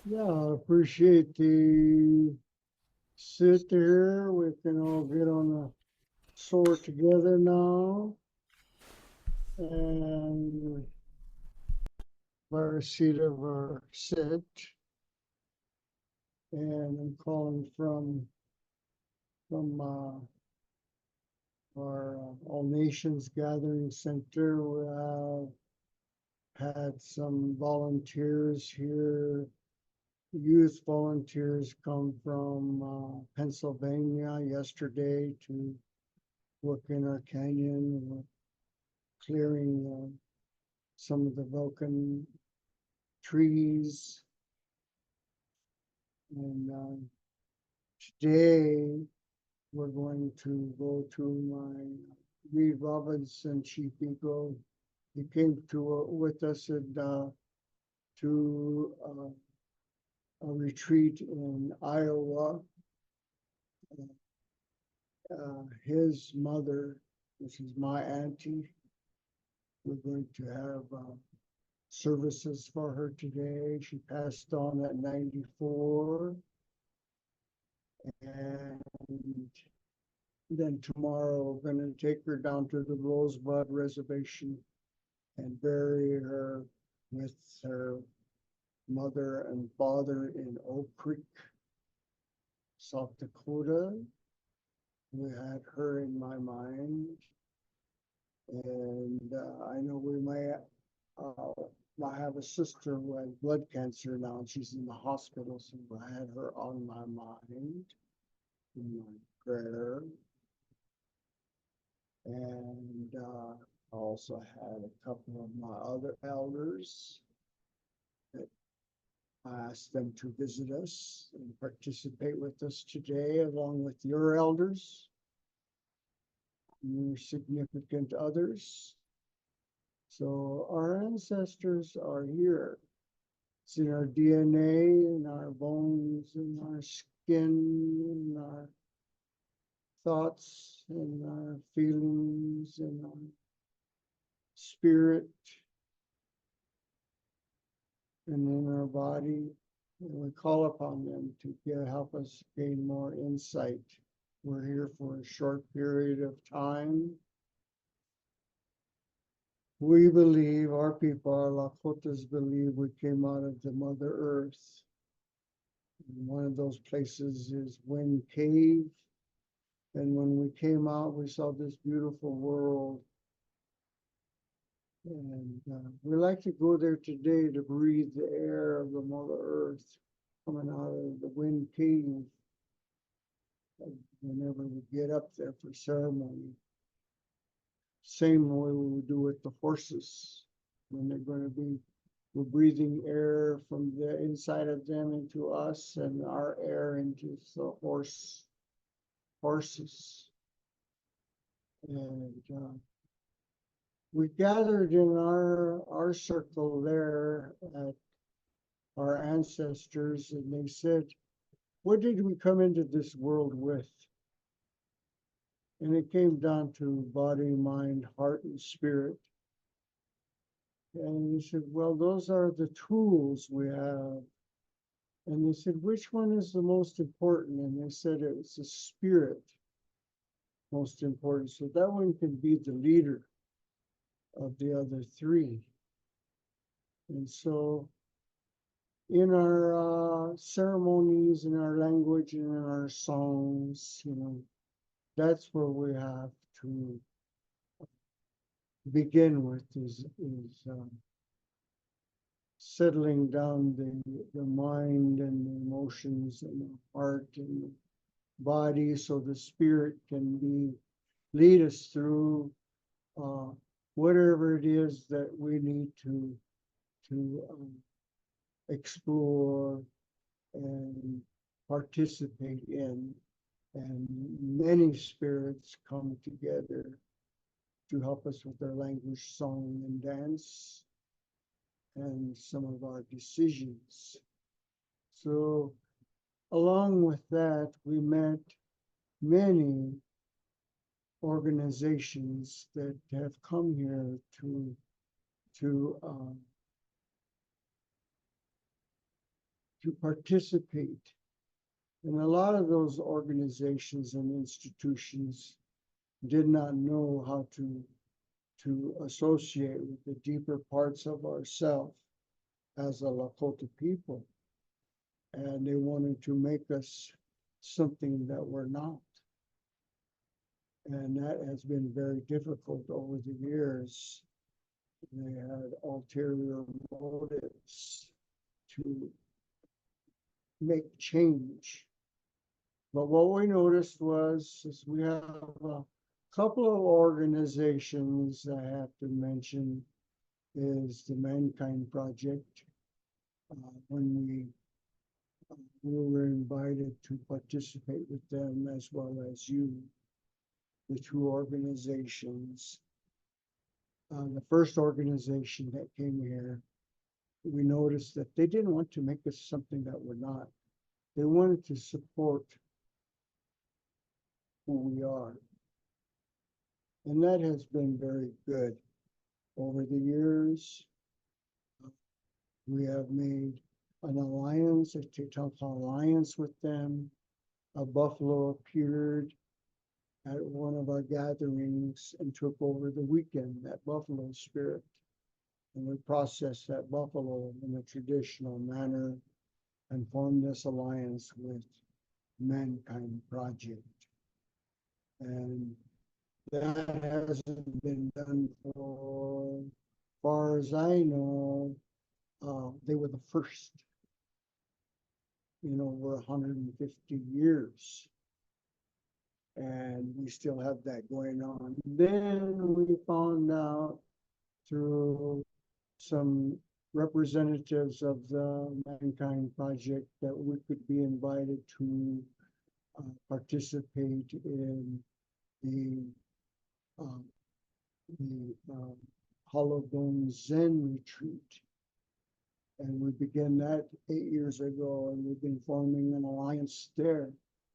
Yeah, I appreciate the sit there. We can all get on the sword together now and by our seat of our sit. And I'm calling from our All Nations Gathering Center. We have had some volunteers here, youth volunteers come from Pennsylvania yesterday to work in our canyon, clearing some of the broken trees. And today we're going to go to my Reed Robinson Chief Eagle. He came to with us and to a retreat in Iowa. His mother, which is my auntie, we're going to have services for her today. She passed on at 94. And then tomorrow, we're going to take her down to the Rosebud Reservation and bury her with her mother and father in Oak Creek, South Dakota. We had her in my mind. And I know we I have a sister who has blood cancer now, and she's in the hospital, so I had her on my mind in my prayer. And I also had a couple of my other elders that I asked them to visit us and participate with us today, along with your elders, your significant others. So our ancestors are here. It's in our DNA, in our bones, in our skin, in our thoughts, in our feelings, in our spirit, and in our body. And we call upon them to help us gain more insight. We're here for a short period of time. We believe, our people, our Lakotas believe we came out of the Mother Earth. And one of those places is Wind Cave. And when we came out, we saw this beautiful world. And we like to go there today to breathe the air of the Mother Earth coming out of the Wind Cave. Whenever we get up there for ceremony, same way we would do with the horses when they're going to be, we're breathing air from the inside of them into us and our air into the horses. And we gathered in our circle there at our ancestors, and they said, what did we come into this world with? And it came down to body, mind, heart, and spirit. And he said, well, those are the tools we have. And they said, which one is the most important? And they said, it's the spirit most important. So that one can be the leader of the other three. And so in our ceremonies, in our language, and in our songs, that's where we have to begin with is settling down the mind and the emotions and the heart and the body so the spirit can lead us through whatever it is that we need to explore and participate in. And many spirits come together to help us with our language, song, and dance, and some of our decisions. So along with that, we met many organizations that have come here to to participate. And a lot of those organizations and institutions did not know how to associate with the deeper parts of ourself as a Lakota people. And they wanted to make us something that we're not. And that has been very difficult over the years. They had ulterior motives to make change. But what we noticed was is we have a couple of organizations I have to mention is the Mankind Project. When we were invited to participate with them as well as you, the two organizations. The first organization that came here, we noticed that they didn't want to make us something that we're not. They wanted to support who we are. And that has been very good. Over the years, we have made an alliance, a Tatanka alliance with them. A buffalo appeared at one of our gatherings and took over the weekend, that buffalo spirit. And we processed that buffalo in a traditional manner and formed this alliance with Mankind Project. And that hasn't been done for, far as I know, they were the first in over 150 years. And we still have that going on. Then we found out through some representatives of the Mankind Project that we could be invited to participate in the Hollow Dome Zen retreat. And we began that 8 years ago, and we've been forming an alliance there.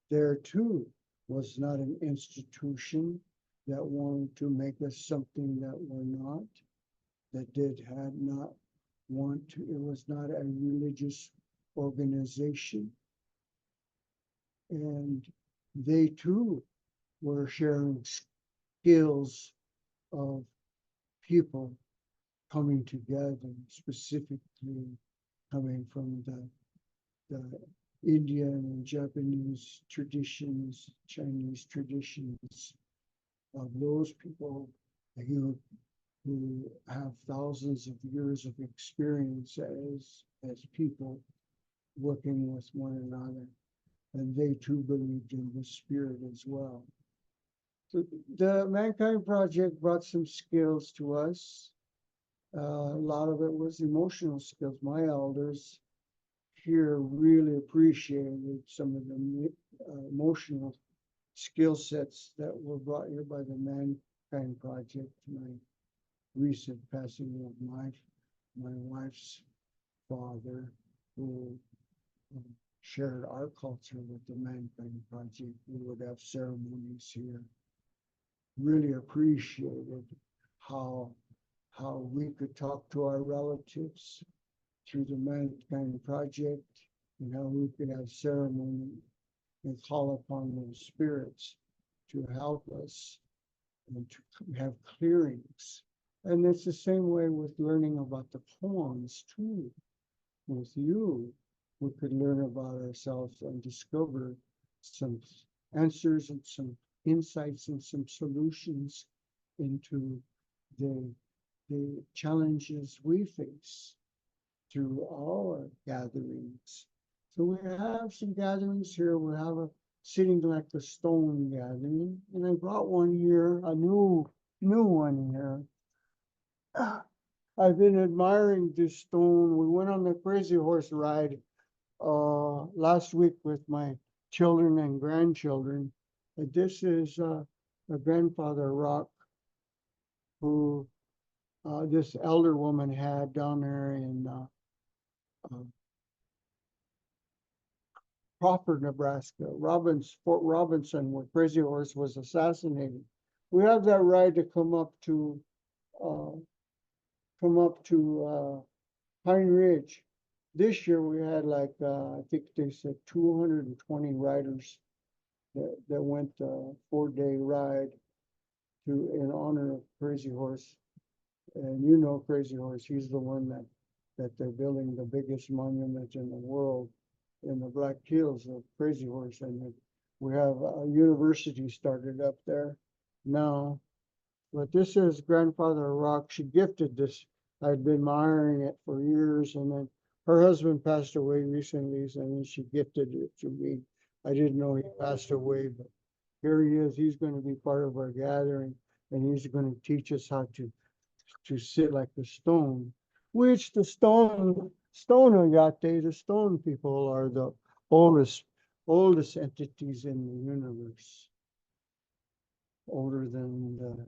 There too was not an institution that wanted to make us something that we're not, that had not want to, it was not a religious organization. And they too were sharing skills of people coming together, specifically coming from the Indian and Japanese traditions, Chinese traditions of those people who have thousands of years of experience as people working with one another. And they too believed in the spirit as well. So the Mankind Project brought some skills to us. A lot of it was emotional skills. My elders here really appreciated some of the emotional skill sets that were brought here by the Mankind Project. My recent passing of my wife's father, who shared our culture with the Mankind Project. We would have ceremonies here. Really appreciated how we could talk to our relatives through the Mankind Project, and how we could have ceremony and call upon those spirits to help us and to have clearings. And it's the same way with learning about the koans too. With you, we could learn about ourselves and discover some answers and some insights and some solutions into the challenges we face through our gatherings. So we have some gatherings here. We have a sitting like a stone gathering, and I brought one here, a new one here. I've been admiring this stone. We went on the crazy horse ride last week with my children and grandchildren. And this is a grandfather rock who this elder woman had down there in Crawford, Nebraska, Fort Robinson, where Crazy Horse was assassinated. We have that ride to come up to Pine Ridge this year we had like, I think they said 220 riders that went a 4-day ride in honor of Crazy Horse. And you know Crazy Horse, he's the one that they're building the biggest monument in the world in the Black Hills of Crazy Horse. And we have a university started up there now. But this is Grandfather Rock. She gifted this. I'd been admiring it for years, and then her husband passed away recently, and then she gifted it to me. I didn't know he passed away, but here he is. He's going to be part of our gathering, and he's going to teach us how to sit like the stone, which the stone oyate, the stone people are the oldest entities in the universe, older than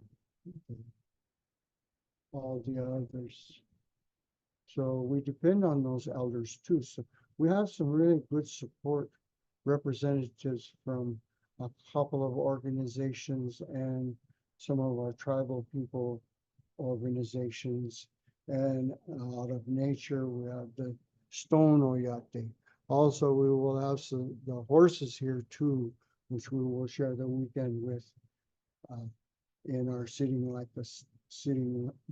all the others. So we depend on those elders too. So we have some really good support representatives from a couple of organizations and some of our tribal people organizations. And out of nature, we have the stone oyate. Also, we will have the horses here too, which we will share the weekend with in our sitting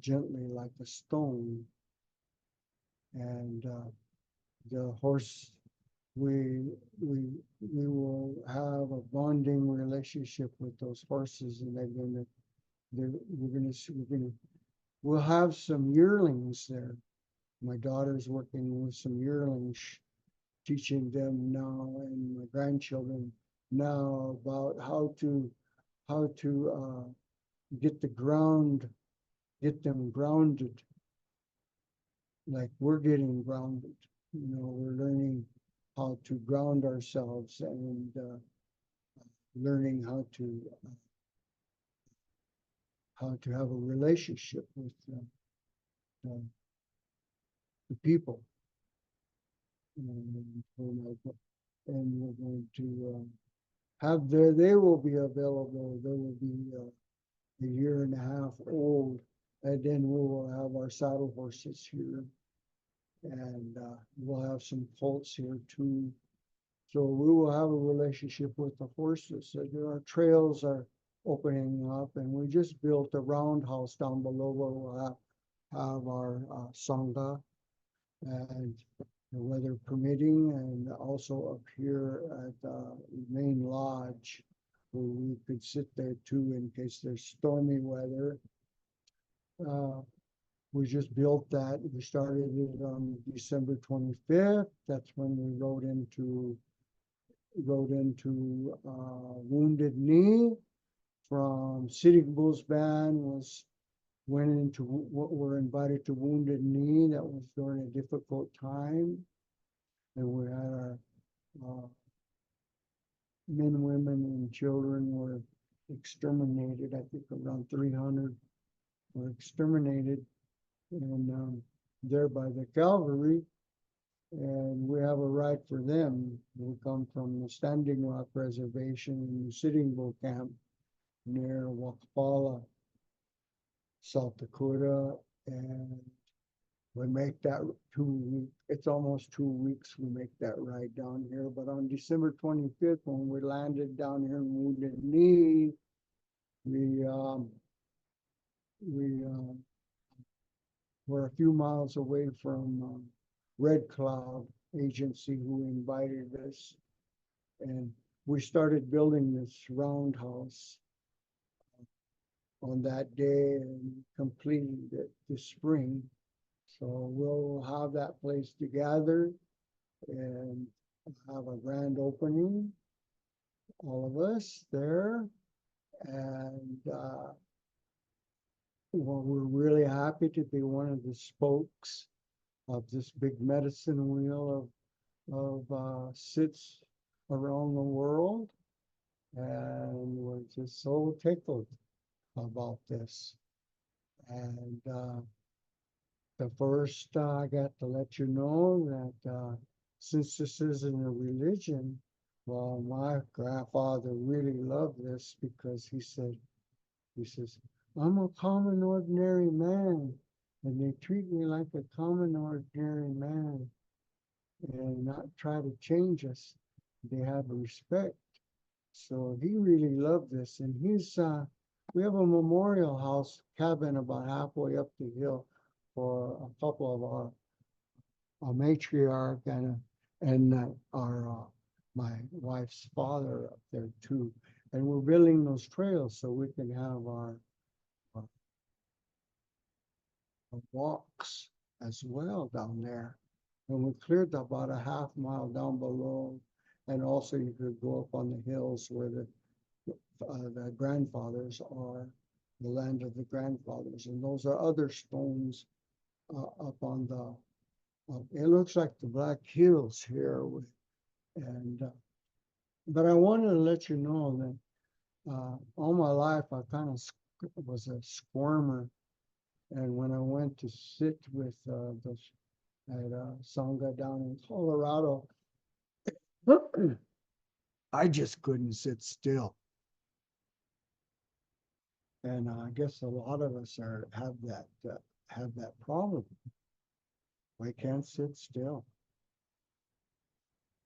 gently like a stone. And the horse, we will have a bonding relationship with those horses, and we'll have some yearlings there. My daughter's working with some yearlings, teaching them now, and my grandchildren now about how to get them grounded, like we're getting grounded. We're learning how to ground ourselves and learning how to have a relationship with the people. And we're going to they will be available. They will be a year and a half old, and then we will have our saddle horses here, and we'll have some colts here too. So we will have a relationship with the horses. So our trails are opening up, and we just built a roundhouse down below where we'll have our sangha, and the weather permitting, and also up here at the main lodge where we could sit there too in case there's stormy weather. We just built that. We started it on December 25th. That's when we rode into Wounded Knee from Sitting Bull's band were invited to Wounded Knee. That was during a difficult time. And we had our men, women, and children were exterminated. I think around 300 were exterminated, and there by the cavalry. And we have a ride for them. We come from the Standing Rock Reservation in the Sitting Bull Camp near Wakpala, South Dakota, and we make that it's almost 2 weeks we make that ride down here. But on December 25th, when we landed down here in Wounded Knee, we were a few miles away from Red Cloud Agency, who invited us, and we started building this roundhouse on that day and completed it this spring. So we'll have that place together and have a grand opening, all of us there. And we're really happy to be one of the spokes of this big medicine wheel of sits around the world. And we're just so tickled about this. And the first, I got to let you know that since this isn't a religion, well, my grandfather really loved this because he says, I'm a common ordinary man, and they treat me like a common ordinary man. and not try to change us. They have respect. So he really loved this, and we have a memorial house cabin about halfway up the hill for a couple of our matriarch and our my wife's father up there too. And we're building those trails so we can have our walks as well down there. And we cleared about a half-mile down below. And also you could go up on the hills where the grandfathers are, the land of the grandfathers. And those are other stones up on it looks like the Black Hills here. And but I wanted to let you know that all my life I kind of was a squirmer. And when I went to sit with those at Sangha down in Colorado, I just couldn't sit still. And I guess a lot of us have that problem. I can't sit still.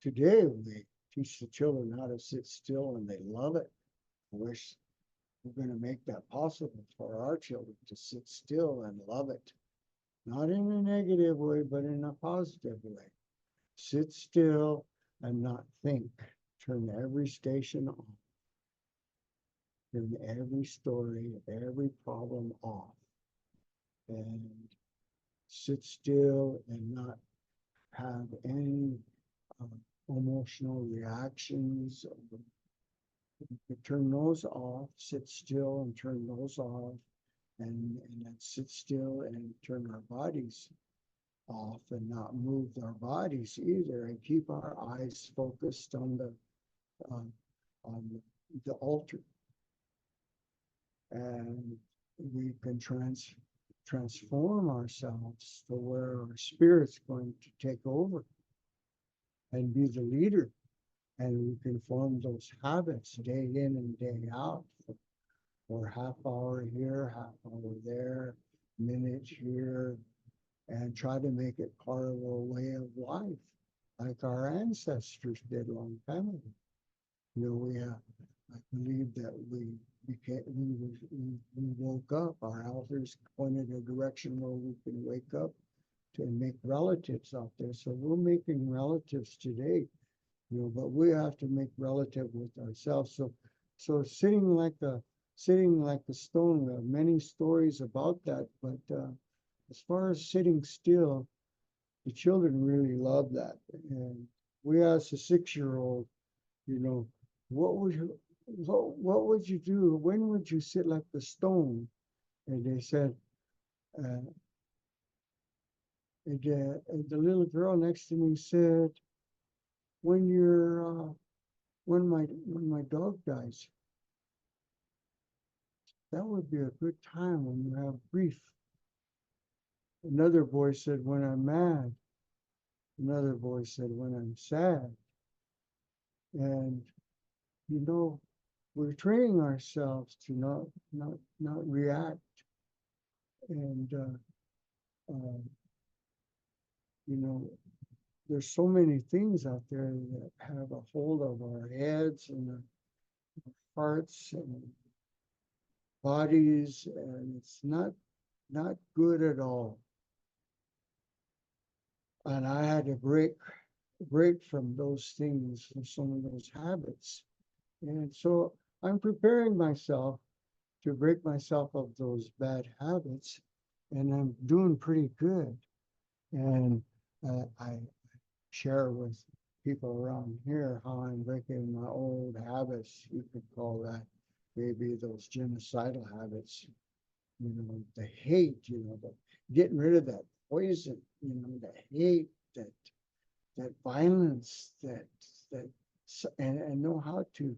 Today we teach the children how to sit still, and they love it. I wish we're going to make that possible for our children to sit still and love it. Not in a negative way, but in a positive way. Sit still and not think. Turn every station off. Turn every story, every problem off. And sit still and not have any emotional reactions. You turn those off, sit still and turn those off, and then sit still and turn our bodies off and not move our bodies either, and keep our eyes focused on the altar. And we can transform ourselves to where our spirit's going to take over and be the leader. And we can form those habits day in and day out for half hour here, half hour there, minute here, and try to make it part of our way of life, like our ancestors did a long time ago. I believe that we woke up. Our elders pointed a direction where we can wake up to make relatives out there. So we're making relatives today, but we have to make relative with ourselves. So sitting like a stone, we have many stories about that. But as far as sitting still, the children really love that. And we asked a 6-year-old, what would you do? When would you sit like the stone? And they said, and the little girl next to me said, when my dog dies, that would be a good time when you have grief. Another boy said, when I'm mad. Another boy said, when I'm sad. And we're training ourselves to not react. And there's so many things out there that have a hold of our heads and our hearts and bodies, and it's not good at all. And I had to break from those things, from some of those habits. And so I'm preparing myself to break myself of those bad habits, and I'm doing pretty good. And I share with people around here how I'm breaking my old habits. You could call that maybe those genocidal habits, the hate, getting rid of that poison, the hate, that violence, and know how to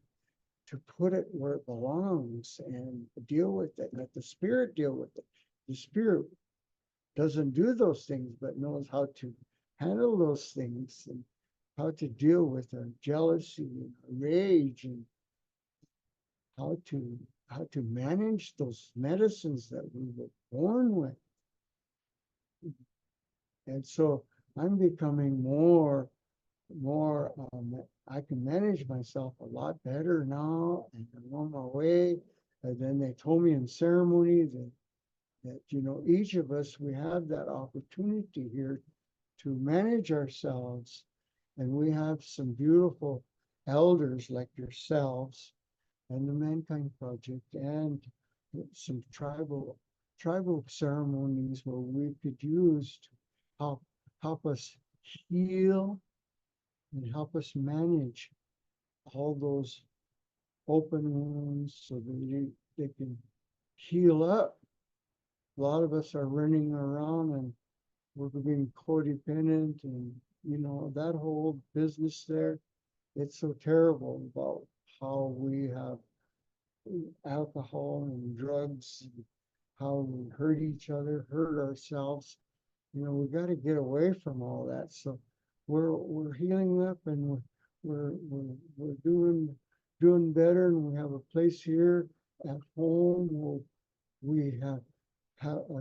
put it where it belongs and deal with it. Let the spirit deal with it. The spirit doesn't do those things, but knows how to handle those things and how to deal with our jealousy and our rage, and how to manage those medicines that we were born with. And so I'm becoming more, I can manage myself a lot better now, and I'm on my way. And then they told me in ceremony that each of us, we have that opportunity here to manage ourselves. And we have some beautiful elders like yourselves and the Mankind Project and some tribal ceremonies where we could use to help us heal and help us manage all those open wounds so that they can heal up. A lot of us are running around and we're being codependent, and that whole business there. It's so terrible about how we have alcohol and drugs, how we hurt each other, hurt ourselves. We got to get away from all that. So we're healing up, and we're doing better, and we have a place here at home where we have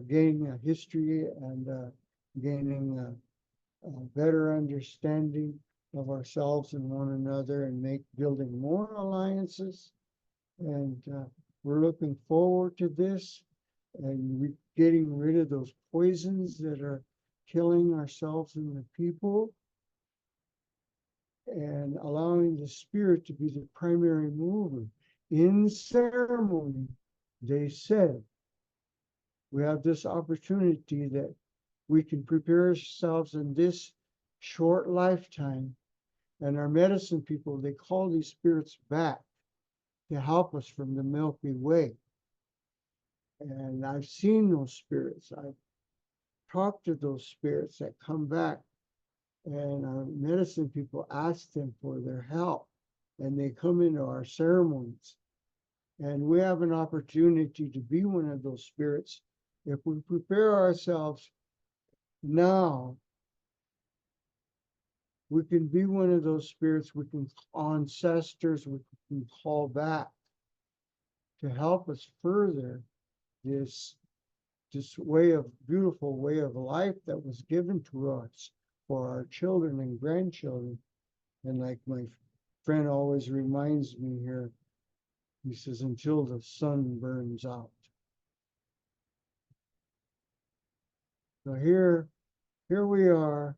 gaining a history and gaining a better understanding of ourselves and one another, and building more alliances. And we're looking forward to this and getting rid of those poisons that are killing ourselves and the people, and allowing the spirit to be the primary mover. In ceremony, they said, we have this opportunity that we can prepare ourselves in this short lifetime. And our medicine people, they call these spirits back to help us from the Milky Way. And I've seen those spirits. I've talked to those spirits that come back, and our medicine people ask them for their help, and they come into our ceremonies. And we have an opportunity to be one of those spirits if we prepare ourselves now. We can be one of those spirits. We can ancestors. We can call back to help us further this beautiful way of life that was given to us for our children and grandchildren. And like my friend always reminds me here, he says, until the sun burns out. So here we are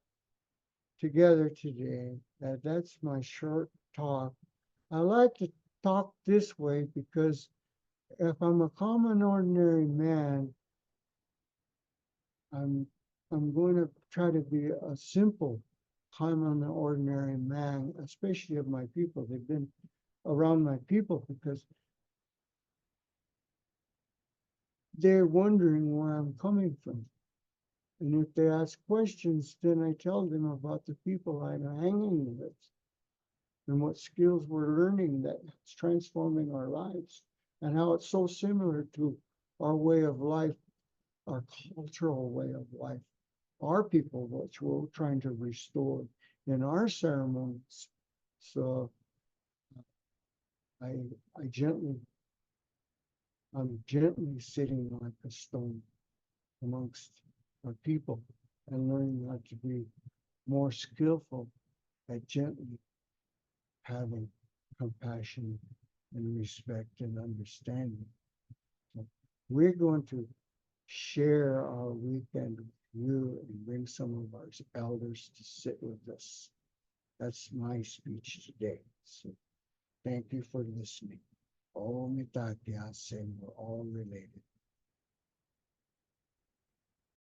together today. That's my short talk. I like to talk this way because if I'm a common ordinary man, I'm going to try to be a simple common ordinary man, especially of my people. They've been around my people because they're wondering where I'm coming from. And if they ask questions, then I tell them about the people I'm hanging with and what skills we're learning that's transforming our lives, and how it's so similar to our way of life, our cultural way of life, our people, which we're trying to restore in our ceremonies. So I'm gently sitting like a stone amongst our people and learning how to be more skillful at gently having compassion and respect and understanding. So we're going to share our weekend with you and bring some of our elders to sit with us. That's my speech today. So thank you for listening. All mitatias, and we're all related.